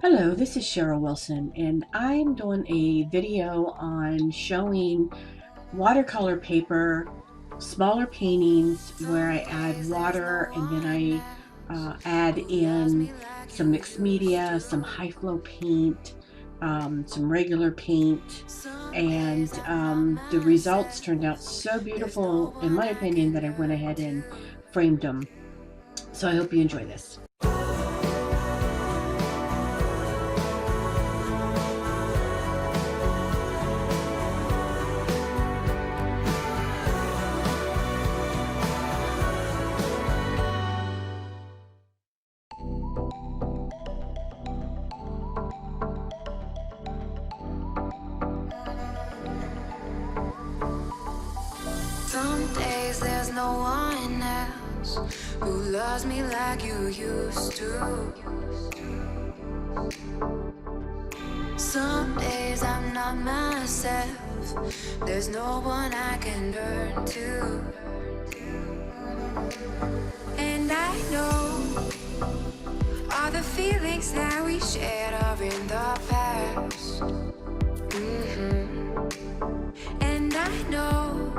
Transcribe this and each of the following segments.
Hello, this is Cheryl Wilson, and I'm doing a video on showing watercolor paper, smaller paintings where I add water and then I add in some mixed media, some high flow paint, some regular paint, and the results turned out so beautiful, in my opinion, that I went ahead and framed them. So I hope you enjoy this. Some days there's no one else who loves me like you used to. Some days I'm not myself. There's no one I can turn to. And I know all the feelings that we shared are in the past. And I know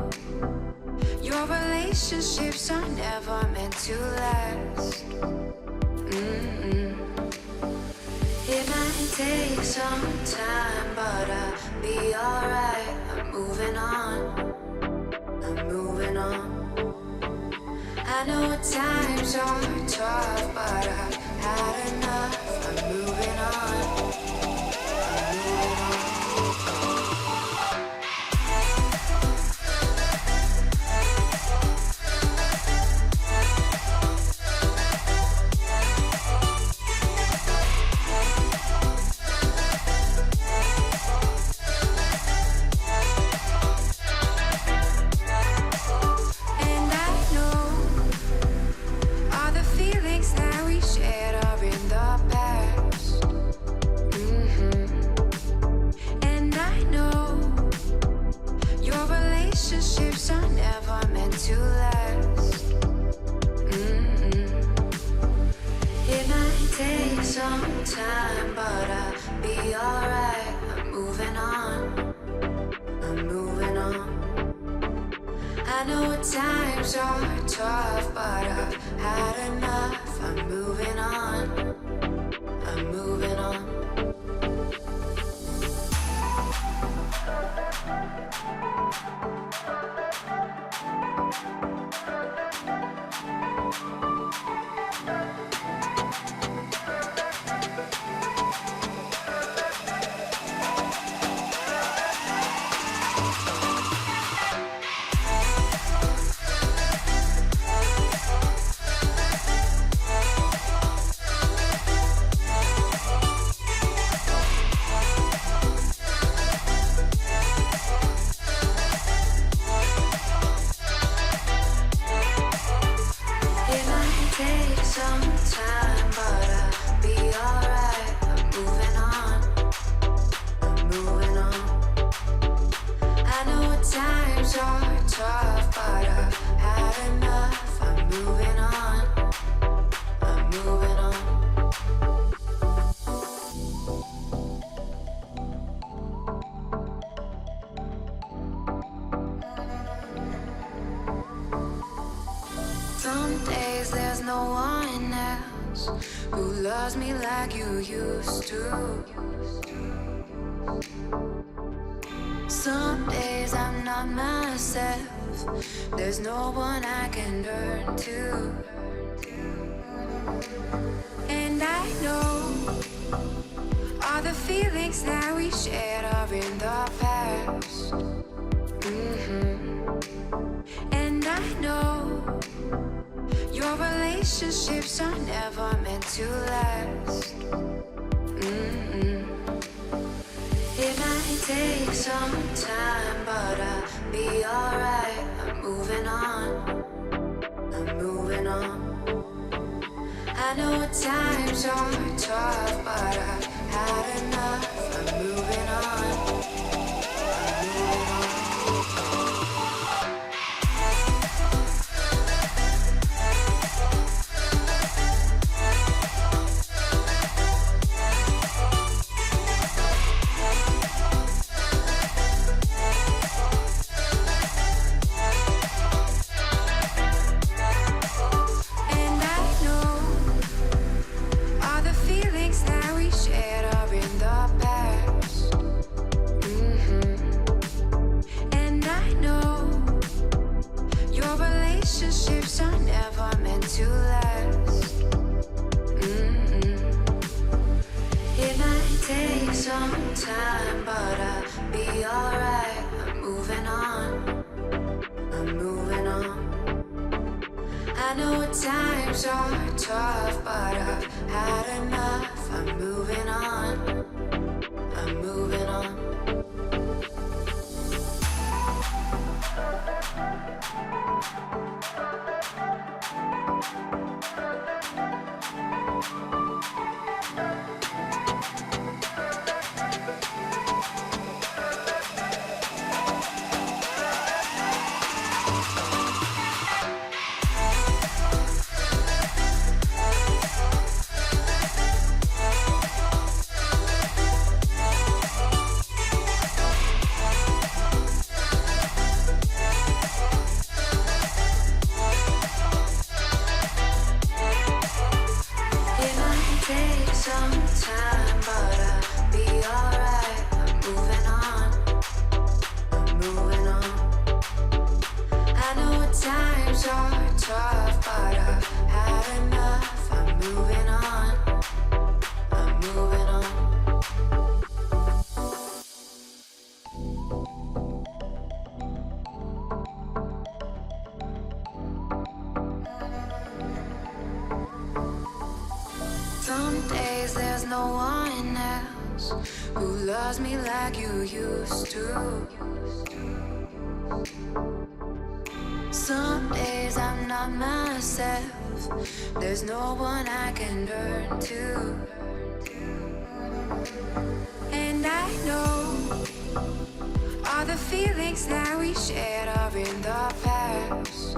your relationships are never meant to last. It might take some time, but I'll be alright. I'm moving on. I'm moving on. I know times are tough, but I've had enough. I'm moving on. I'm moving on. Relationships are never meant to last. It might take some time, but I'll be alright. I'm moving on. I'm moving on. I know times are tough, but I've had enough. I'm moving on. I'm moving on. Take some time, but I'll be alright. I'm moving on. I'm moving on. I know times are tough, but I've had enough. I'm moving on. I'm moving on. Some days there's no one else who loves me like you used to. Some days I'm not myself. There's no one I can turn to. And I know all the feelings that we shared are in the past. And I know your relationships are never meant to last. It might take some time, but I'll be alright. I'm moving on. I'm moving on. I know times are tough, but I've had enough. I'm moving on. I'm moving on. time, but I'll be alright. I'm moving on. I'm moving on. I know times are tough, but I've had enough. I'm moving on. I'm moving on. Some days there's no one else who loves me like you used to. Some days I'm not myself. There's no one I can turn to. And I know all the feelings that we shared are in the past.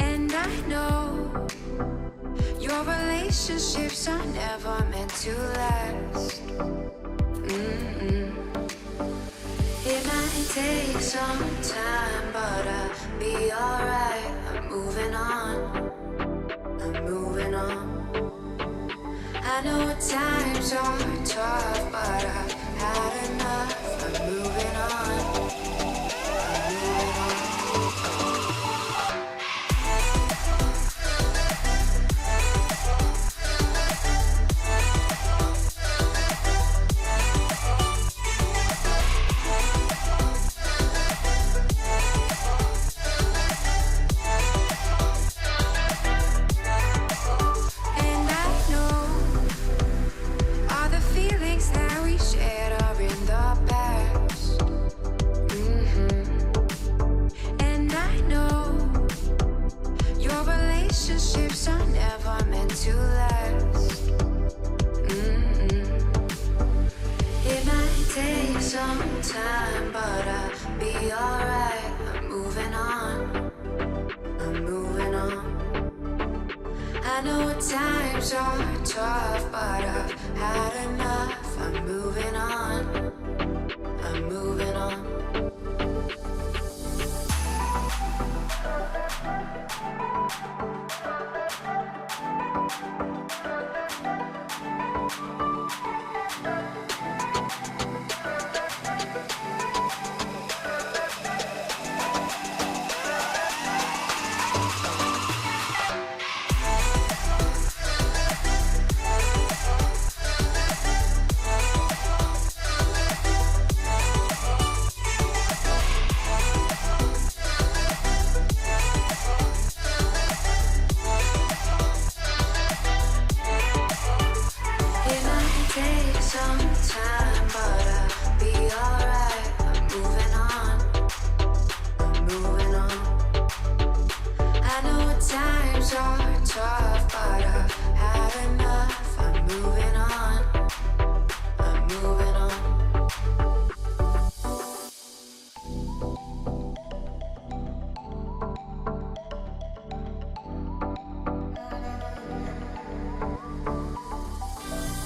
And I know your relationships are never meant to last. It might take some time, but I'll be alright. I'm moving on. I'm moving on. I know times are tough, but I've had enough. I'm moving on. I'm moving on. Time, but I'll be alright. I'm moving on. I'm moving on. I know times are tough, but I've had enough. I'm moving on. I'm moving on.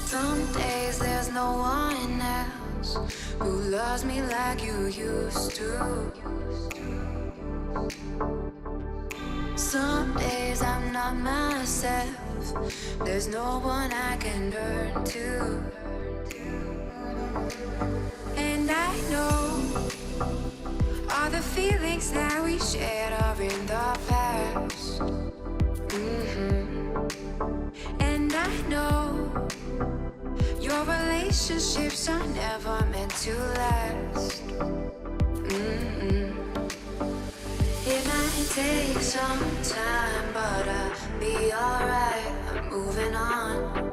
Some days there's no one else who loves me like you used to. Some days I'm not myself. There's no one I can turn to. And I know all the feelings that we shared are in the past. And I know your relationships are never meant to last. It might take some time, but I'll be alright. I'm moving on.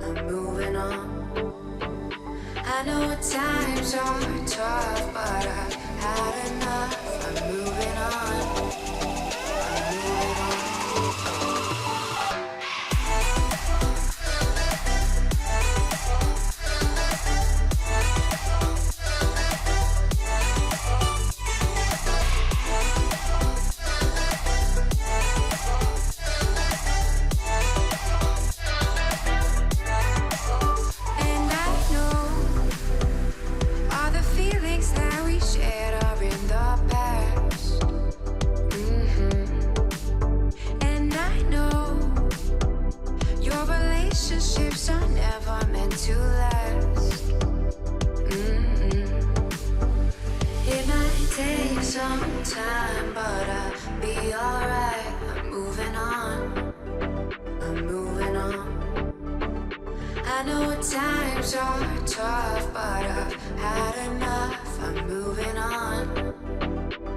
I'm moving on. I know times are tough, but I've had enough. I'm moving on.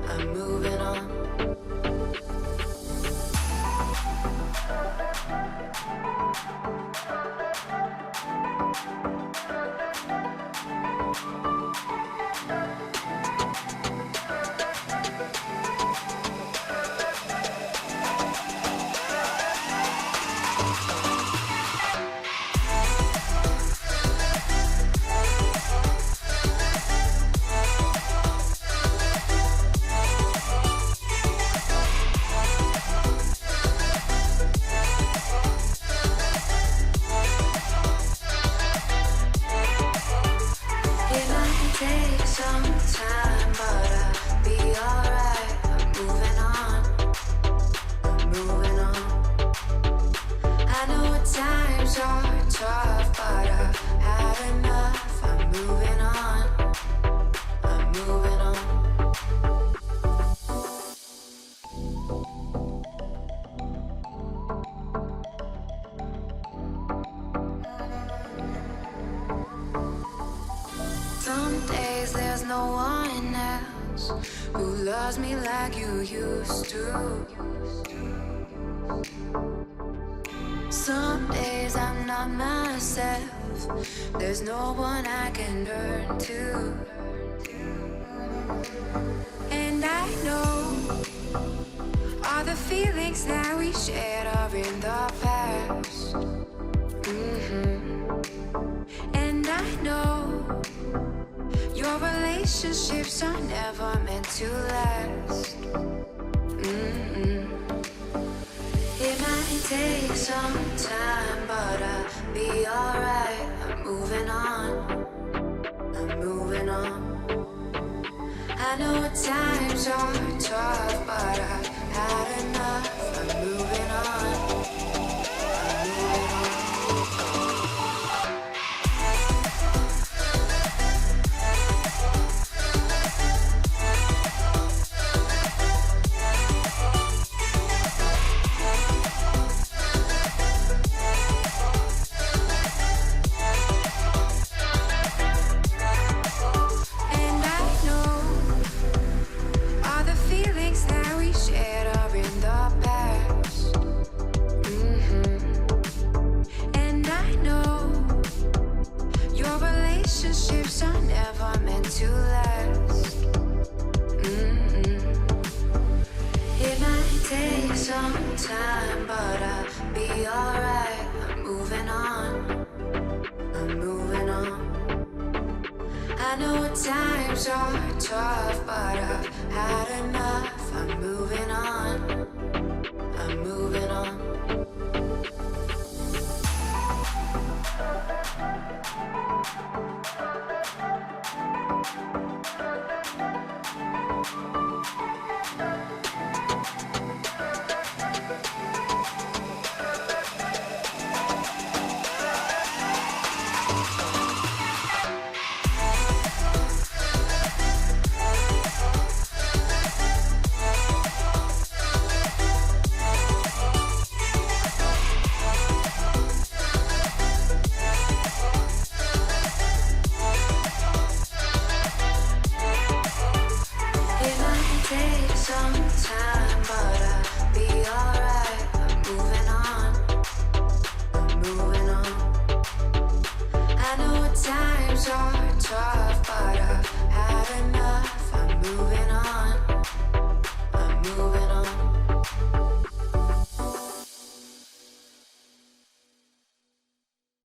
I'm moving on. Some days there's no one else who loves me like you used to. Some days I'm not myself. There's no one I can turn to. And I know all the feelings that we shared are in the past. And I know your relationships are never meant to last. It might take some time, but I'll be alright. I'm moving on. I'm moving on. I know times are tough, but I've had enough. I'm moving on. I'm moving on. times are tough.